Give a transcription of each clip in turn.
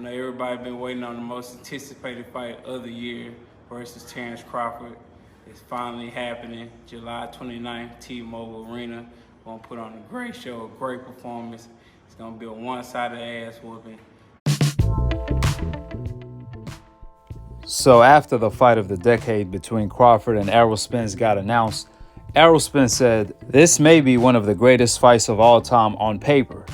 Everybody been waiting on the most anticipated fight of the year versus Terence Crawford. It's finally happening, July 29th, T-Mobile Arena. We're gonna put on a great show, a great performance. It's gonna be a one-sided ass whooping. So after the fight of the decade between Crawford and Errol Spence got announced, Errol Spence said, "This may be one of the greatest fights of all time on paper.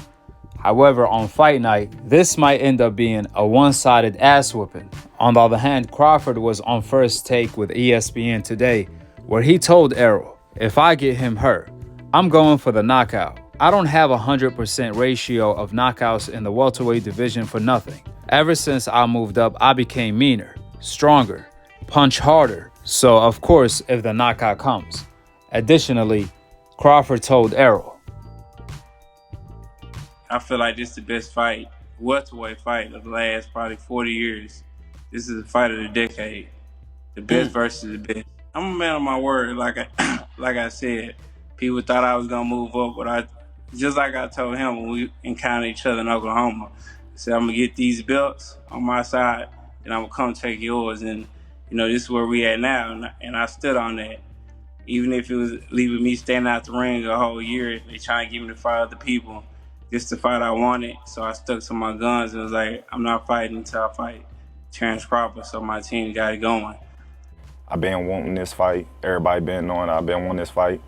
However, on fight night, this might end up being a one-sided ass whooping." On the other hand, Crawford was on First Take with ESPN today, where he told Errol, "If I get him hurt, I'm going for the knockout. I don't have a 100% ratio of knockouts in the welterweight division for nothing. Ever since I moved up, I became meaner, stronger, punch harder. So, of course, if the knockout comes." Additionally, Crawford told Errol, I feel like this is the best fight, welterweight fight of the last probably 40 years. This is the fight of the decade. The best versus the best. I'm a man of my word, like I said. People thought I was gonna move up, but just like I told him when we encountered each other in Oklahoma, I said I'm gonna get these belts on my side, and I'm gonna come take yours. And this is where we at now, and I stood on that. Even if it was leaving me standing out the ring a whole year, they trying to get me to fight other people. Just the fight I wanted, so I stuck to my guns and was like, I'm not fighting until I fight Terence Crawford, so my team got it going. I've been wanting this fight. Everybody been knowing I've been wanting this fight.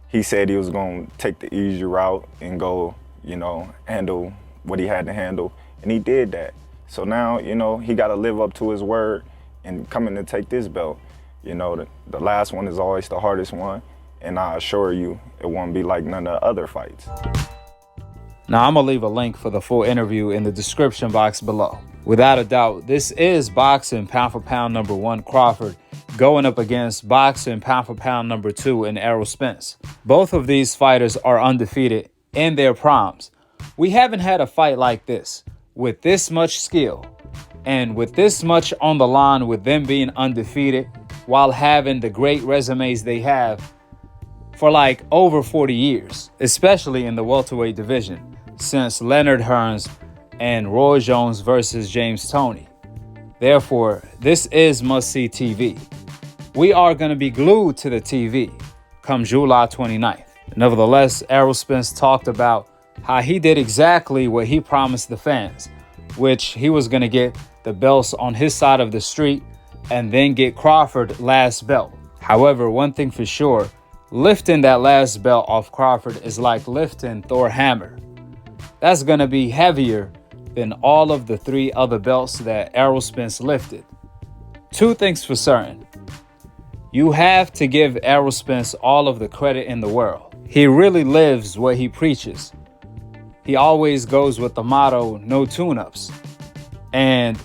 He said he was going to take the easy route and go, handle what he had to handle, and he did that. So now, he got to live up to his word and coming to take this belt. The last one is always the hardest one, and I assure you, it won't be like none of the other fights. Now, I'm going to leave a link for the full interview in the description box below. Without a doubt, this is boxing pound for pound number 1 Crawford going up against boxing pound for pound number 2 in Errol Spence. Both of these fighters are undefeated in their primes. We haven't had a fight like this with this much skill and with this much on the line, with them being undefeated while having the great resumes they have for like over 40 years, especially in the welterweight division, since Leonard Hearns and Roy Jones versus James Toney. Therefore, this is must-see TV. We are going to be glued to the TV come July 29th. Nevertheless, Errol Spence talked about how he did exactly what he promised the fans, which he was going to get the belts on his side of the street and then get Crawford last belt. However, one thing for sure, lifting that last belt off Crawford is like lifting Thor hammer. That's going to be heavier than all of the 3 other belts that Errol Spence lifted. 2 things for certain. You have to give Errol Spence all of the credit in the world. He really lives what he preaches. He always goes with the motto, no tune-ups. And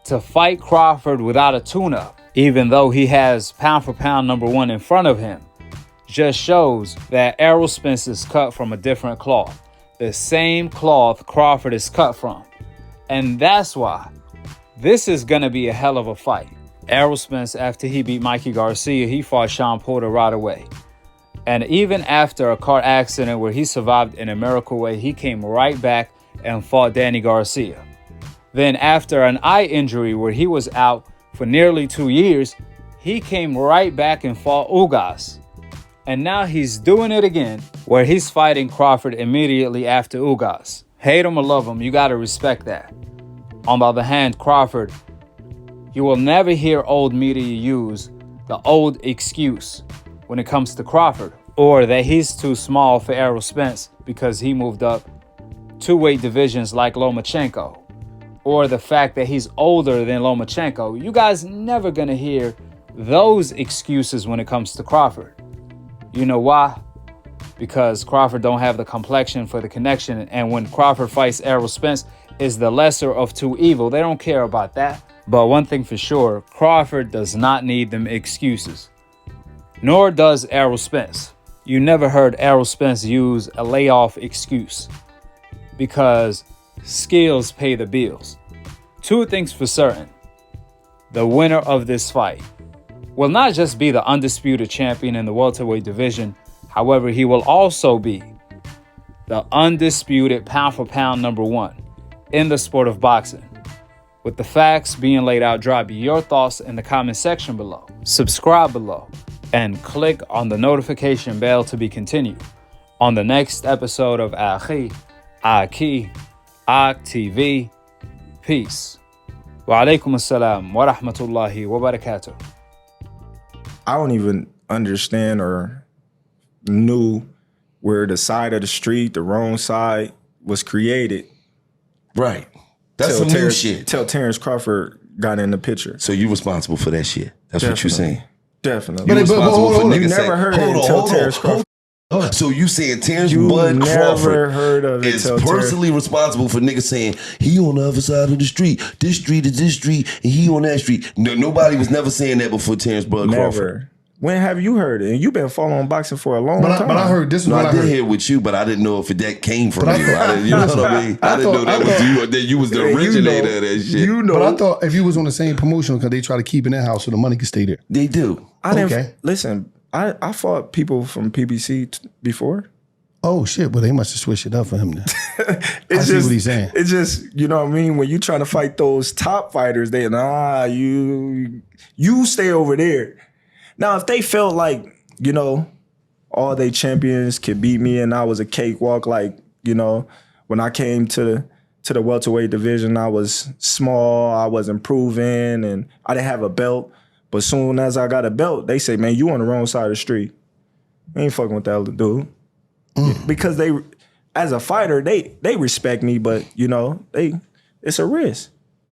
to fight Crawford without a tune-up, even though he has pound for pound number 1 in front of him, just shows that Errol Spence is cut from a different cloth. The same cloth Crawford is cut from. And that's why this is going to be a hell of a fight. Errol Spence, after he beat Mikey Garcia, he fought Sean Porter right away. And even after a car accident where he survived in a miracle way, he came right back and fought Danny Garcia. Then after an eye injury where he was out for nearly 2 years, he came right back and fought Ugas. And now he's doing it again, where he's fighting Crawford immediately after Ugas. Hate him or love him, you gotta respect that. On the other hand, Crawford, you will never hear old media use the old excuse when it comes to Crawford, or that he's too small for Errol Spence because he moved up 2 weight divisions like Lomachenko, or the fact that he's older than Lomachenko. You guys never gonna hear those excuses when it comes to Crawford. You know why? Because Crawford don't have the complexion for the connection, and when Crawford fights Errol Spence, is the lesser of 2 evil. They don't care about that. But one thing for sure, Crawford does not need them excuses. Nor does Errol Spence. You never heard Errol Spence use a layoff excuse, because skills pay the bills. 2 things for certain. The winner of this fight will not just be the undisputed champion in the welterweight division. However, he will also be the undisputed pound for pound number 1 in the sport of boxing. With the facts being laid out, drop your thoughts in the comment section below. Subscribe below and click on the notification bell to be continued on the next episode of Akhi, Akhi, TV. Peace. Wa alaikum assalam wa rahmatullahi wa barakatuh. I don't even understand or knew where the side of the street, the wrong side, was created. Right. That's some new shit. Till Terence Crawford got in the picture. So you responsible for that shit. That's Definitely. what you're saying. Definitely. You responsible for niggas You never heard it until Terence Crawford. So you saying Terence You Bud never Crawford heard of it is till personally responsible for niggas saying he on the other side of the street. This street is this street and he on that street. No, nobody was never saying that before Terence Bud Crawford. Never. When have you heard it? And you've been following boxing for a long time. But I heard this. No, What I I did heard. hear with you, but I didn't know if that came from you. You know what I mean? I didn't know that was you or that you was the originator of that shit. You know. But I thought if you was on the same promotion, because they try to keep in that house so the money can stay there. They do. Listen, I fought people from PBC before. Oh shit! Well, they must have switched it up for him now. I see what he's saying. It's just, you know what I mean? When you trying to fight those top fighters, you stay over there. Now, if they felt like, you know, all they champions could beat me and I was a cakewalk, like, you know, when I came to the welterweight division, I was small, I wasn't proven, and I didn't have a belt. But soon as I got a belt, they say, man, you on the wrong side of the street. I ain't fucking with that other dude. Because they, as a fighter, they respect me, but, you know, it's a risk.